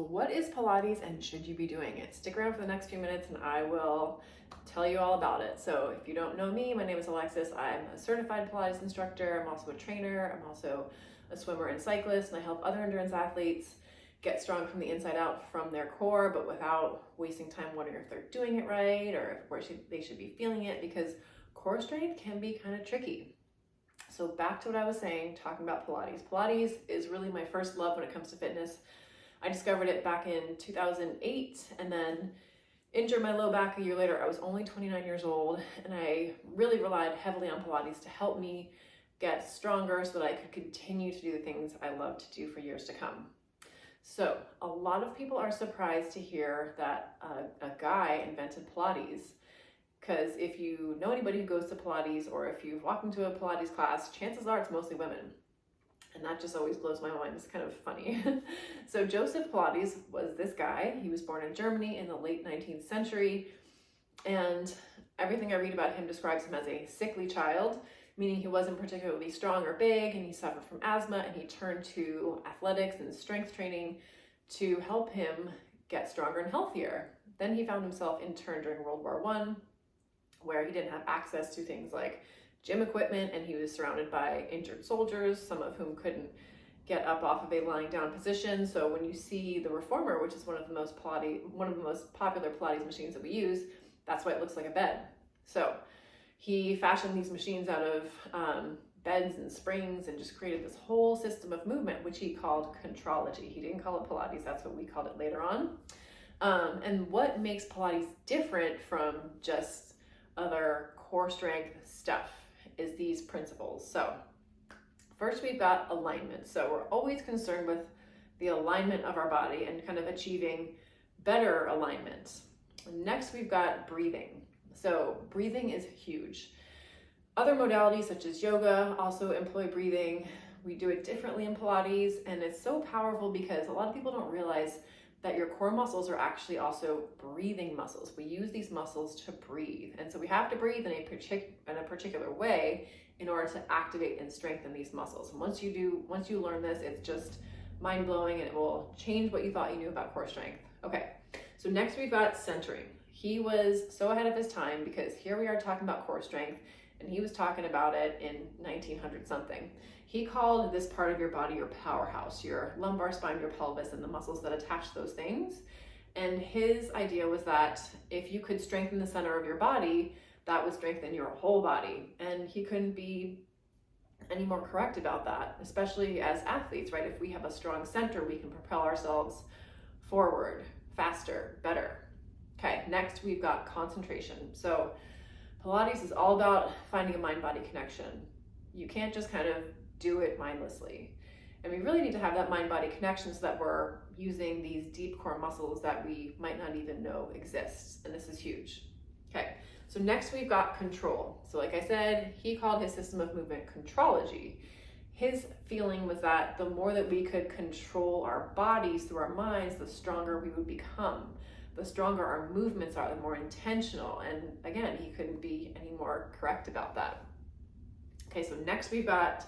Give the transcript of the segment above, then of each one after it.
what is Pilates and should you be doing it? Stick around for the next few minutes and I will tell you all about it. So if you don't know me, my name is Alexis. I'm a certified Pilates instructor. I'm also a trainer. I'm also a swimmer and cyclist, and I help other endurance athletes get strong from the inside out from their core, but without wasting time wondering if they're doing it right or they should be feeling it, because core strength can be kind of tricky. So back to what I was saying, talking about Pilates. Pilates is really my first love when it comes to fitness. I discovered it back in 2008 and then injured my low back a year later. I was only 29 years old and I really relied heavily on Pilates to help me get stronger so that I could continue to do the things I love to do for years to come. So a lot of people are surprised to hear that a guy invented Pilates, because if you know anybody who goes to Pilates or if you've walked into a Pilates class, chances are it's mostly women. And that just always blows my mind. It's kind of funny. So Joseph Pilates was this guy. He was born in Germany in the late 19th century. And everything I read about him describes him as a sickly child, meaning he wasn't particularly strong or big, and he suffered from asthma, and he turned to athletics and strength training to help him get stronger and healthier. Then he found himself interned during World War I, where he didn't have access to things like gym equipment, and he was surrounded by injured soldiers, some of whom couldn't get up off of a lying down position. So when you see the Reformer, which is one of the most popular Pilates machines that we use, that's why it looks like a bed. So he fashioned these machines out of beds and springs and just created this whole system of movement, which he called contrology. He didn't call it Pilates, that's what we called it later on. And what makes Pilates different from just other core strength stuff is these principles. So first we've got alignment. So we're always concerned with the alignment of our body and kind of achieving better alignment. Next we've got breathing. So breathing is huge. Other modalities such as yoga also employ breathing. We do it differently in Pilates, and it's so powerful because a lot of people don't realize that your core muscles are actually also breathing muscles. We use these muscles to breathe. And so we have to breathe in a particular way in order to activate and strengthen these muscles. And once you learn this, it's just mind-blowing, and it will change what you thought you knew about core strength. Okay, so next we've got centering. He was so ahead of his time because here we are talking about core strength, and he was talking about it in 1900 something. He called this part of your body your powerhouse, your lumbar spine, your pelvis, and the muscles that attach those things. And his idea was that if you could strengthen the center of your body, that would strengthen your whole body. And he couldn't be any more correct about that, especially as athletes, right? If we have a strong center, we can propel ourselves forward, faster, better. Okay, next we've got concentration. So Pilates is all about finding a mind-body connection. You can't just kind of do it mindlessly. And we really need to have that mind-body connection so that we're using these deep core muscles that we might not even know exist. And this is huge. Okay, so next we've got control. So like I said, he called his system of movement contrology. His feeling was that the more that we could control our bodies through our minds, the stronger we would become. The stronger our movements are, the more intentional. And again, he couldn't be any more correct about that. Okay, so next we've got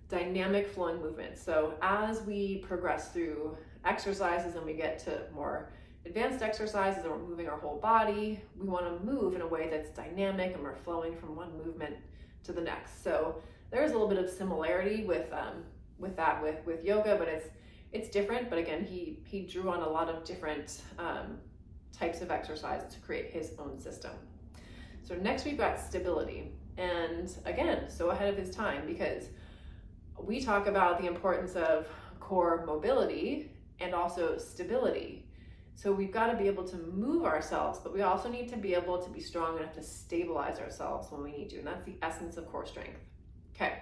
dynamic flowing movement. So as we progress through exercises and we get to more advanced exercises and we're moving our whole body, we want to move in a way that's dynamic and we're flowing from one movement to the next. So there's a little bit of similarity with yoga, but it's different. But again, he drew on a lot of different types of exercise to create his own system. So next we've got stability. And again, so ahead of his time, because we talk about the importance of core mobility and also stability. So we've got to be able to move ourselves, but we also need to be able to be strong enough to stabilize ourselves when we need to. And that's the essence of core strength. Okay,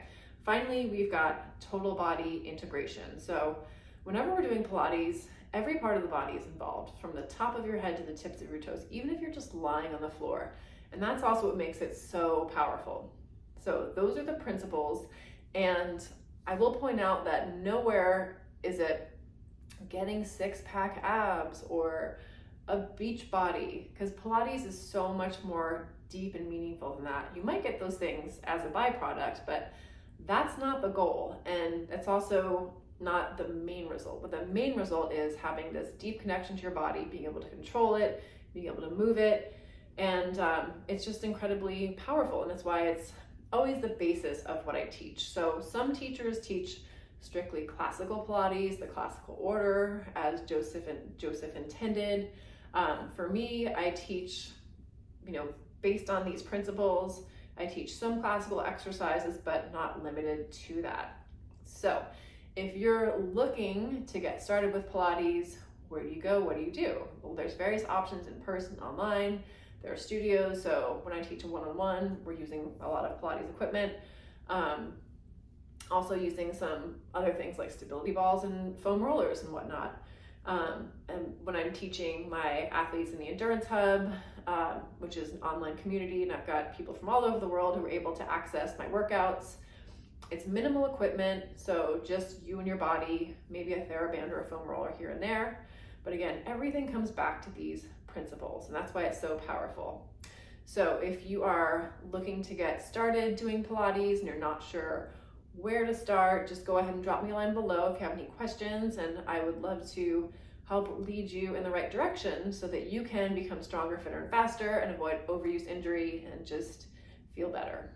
finally, we've got total body integration. So whenever we're doing Pilates, every part of the body is involved, from the top of your head to the tips of your toes, even if you're just lying on the floor. And that's also what makes it so powerful. So those are the principles. And I will point out that nowhere is it getting six-pack abs or a beach body, because Pilates is so much more deep and meaningful than that. You might get those things as a byproduct, but that's not the goal. And it's also not the main result. But the main result is having this deep connection to your body, being able to control it, being able to move it. And it's just incredibly powerful. And that's why it's always the basis of what I teach. So some teachers teach strictly classical Pilates, the classical order as Joseph intended. For me, I teach, based on these principles. I teach some classical exercises, but not limited to that. So if you're looking to get started with Pilates, where do you go? What do you do? Well, there's various options in person, online. There are studios. So when I teach a one-on-one, we're using a lot of Pilates equipment. Also using some other things like stability balls and foam rollers and whatnot. And when I'm teaching my athletes in the Endurance Hub, which is an online community, and I've got people from all over the world who are able to access my workouts, it's minimal equipment, so just you and your body, maybe a TheraBand or a foam roller here and there. But again, everything comes back to these principles, and that's why it's so powerful. So if you are looking to get started doing Pilates and you're not sure where to start, just go ahead and drop me a line below if you have any questions, and I would love to help lead you in the right direction so that you can become stronger, fitter, and faster and avoid overuse injury and just feel better.